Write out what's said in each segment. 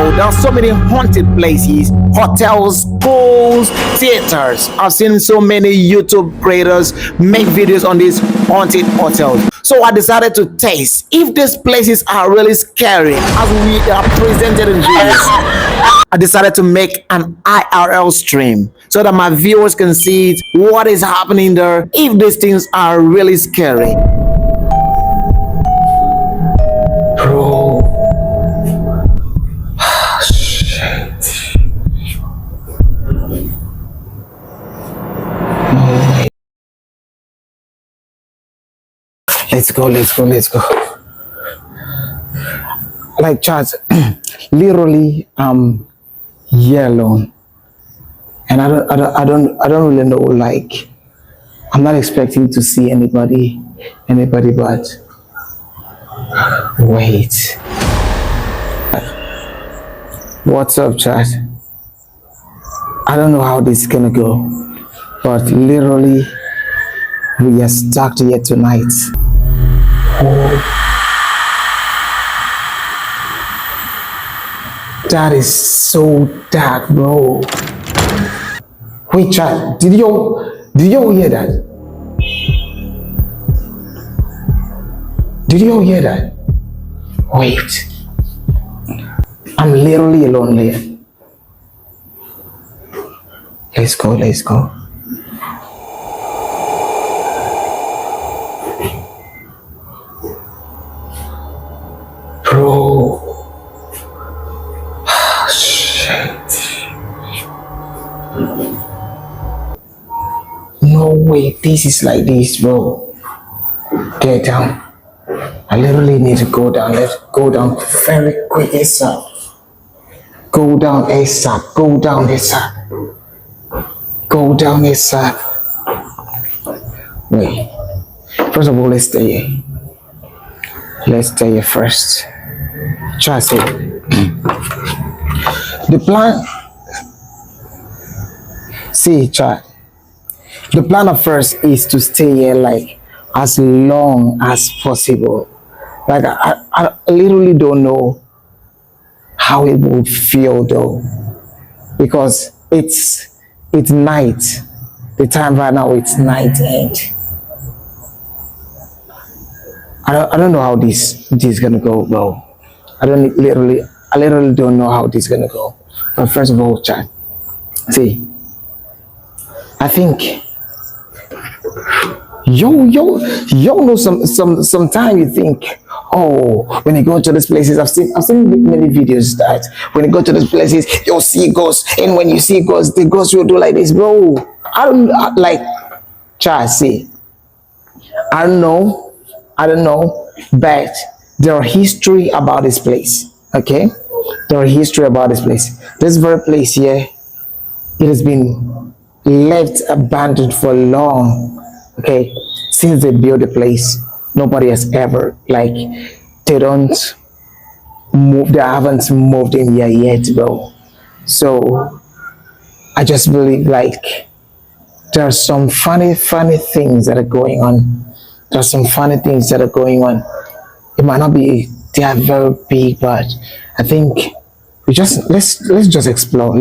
bro. There are so many haunted places, hotels, schools, theaters. I've seen so many YouTube creators make videos on these haunted hotels. So I decided to test if these places are really scary as we are presented in videos. I decided to make an IRL stream so that my viewers can see what is happening there, if these things are really scary. Bro. Shit. No way. Let's go. Like Charles, literally, here alone, and I don't really know. Like, I'm not expecting to see anybody, but wait. What's up, chat? I don't know how this is gonna go, but literally, we are stuck here tonight. Oh. That is so dark, bro. Wait, chat, did you hear that? Did you hear that? Wait. I'm literally alone here. Let's go. Bro. No way, this is like this, bro. Get down. I literally need to go down. Let's go down very quick, ASAP. Go down ASAP. Wait. First of all, let's stay here. Let's stay here first. Trust it. The plan. See, chat. The plan at first is to stay here like as long as possible. Like I literally don't know how it will feel though, because it's night. The time right now it's night, and I don't know how this is gonna go, bro. I literally don't know how this is gonna go. But first of all, chat. See, I think yo know sometime you think, oh, when you go to these places, I've seen many videos that when you go to these places you'll see ghosts, and when you see ghosts, the ghosts will do like this, bro. I don't like try see. I don't know, but there are history about this place. Okay, there are history about this place. This very place here, it has been left abandoned for long. Okay, since they built the place, nobody has ever, like, they haven't moved in here yet, bro. So I just believe like there are some funny things that are going on. It might not be they are very big, but I think we just let's just explore.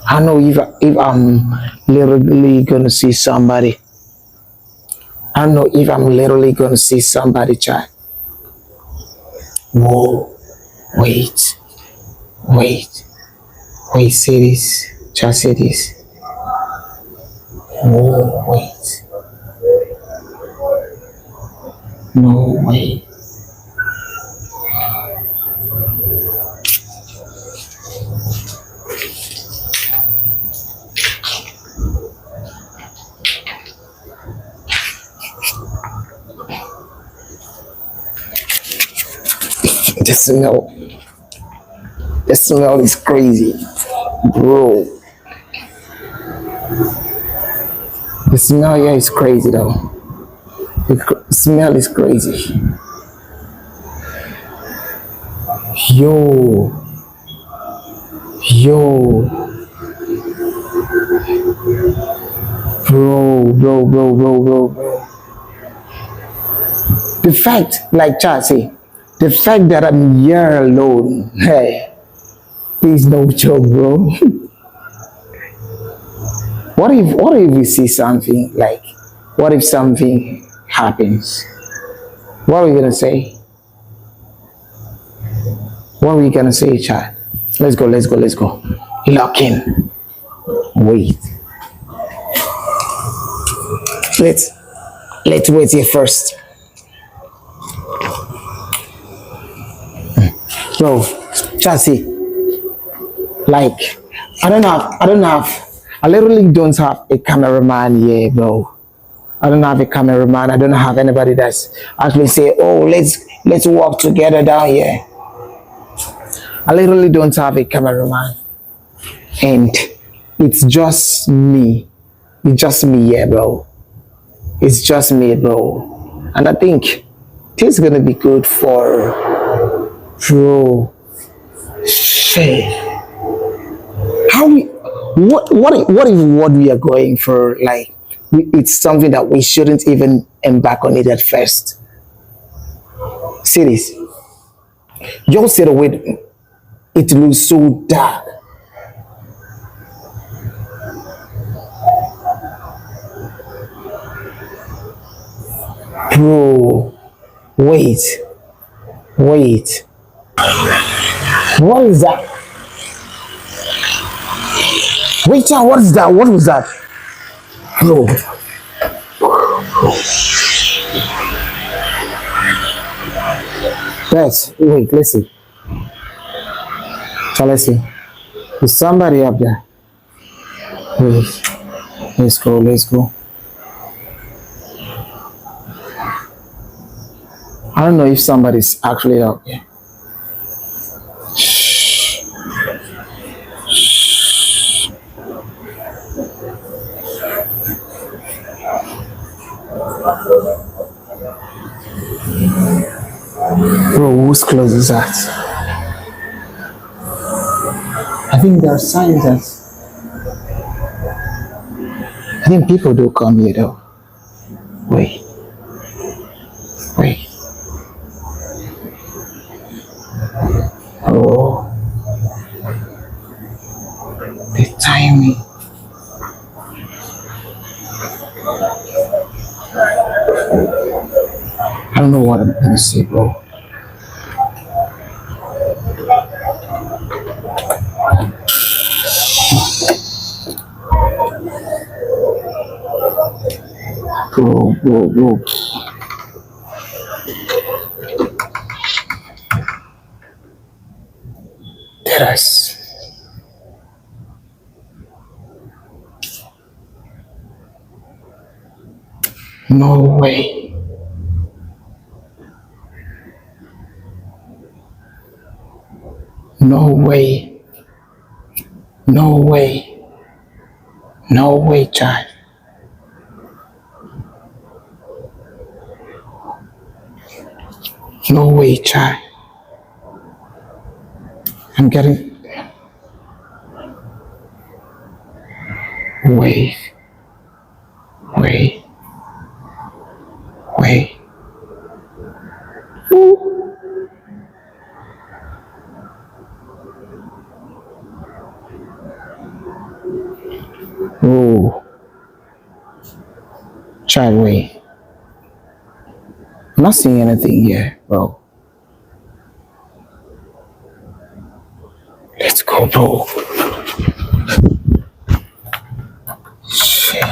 I don't know if I'm literally gonna see somebody. Chat. Whoa, wait, see this, chat, see this. Whoa, wait. No way. The smell is crazy, bro. The smell here is crazy though. The smell is crazy. Yo. Bro. The fact, like chat say, The fact that I'm here alone, hey, is no joke, bro. What if we see something like, what if something happens? What are we gonna say? What are we gonna say, child? Let's go, let's go, let's go. Lock in. Wait. Let's wait here first. Bro, Chassis, like, I literally don't have a cameraman here, bro. I don't have a cameraman. I don't have anybody that's actually say, oh, let's walk together down here. I literally don't have a cameraman. And it's just me. It's just me here, bro. It's just me, bro. And I think this is gonna be good for bro. Shit. What if what we are going for, like, it's something that we shouldn't even embark on it at first? See this. Y'all said away, it looks so dark. Bro, wait. What is that? Wait, what is that? What was that? Bro. Wait, let's see. So let's see. There's somebody up there. Wait. Let's go. I don't know if somebody's actually up there. Bro, whose clothes is that? I think there are signs that I think people do come here though. Wait. Oh, the timing. I don't know what I'm gonna say, bro. Bro. Terrace. No way. No way, child. No way, child. I'm getting... Wait. Oh. Child, wait. I'm not seeing anything here, bro. Let's go, bro. Shit.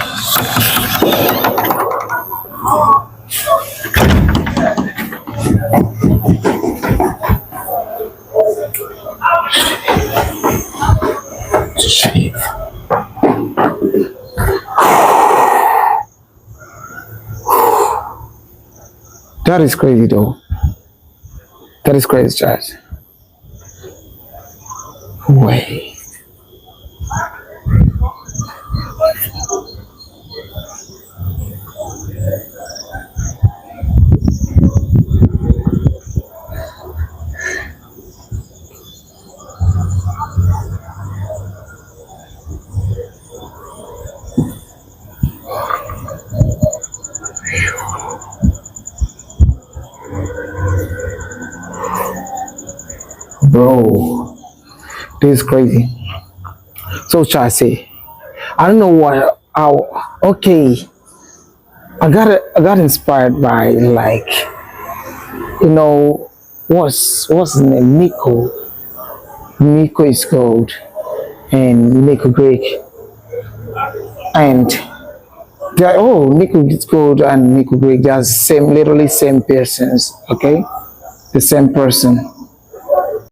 That is crazy, though. That is crazy, chat. Wait. Bro, this is crazy. So shall I say? I don't know what. How? Okay, I got inspired by like what's his name? Nico. Nico is called and Nico Greek and Nico is called and Nico Greek. They are same, literally same persons. Okay, the same person.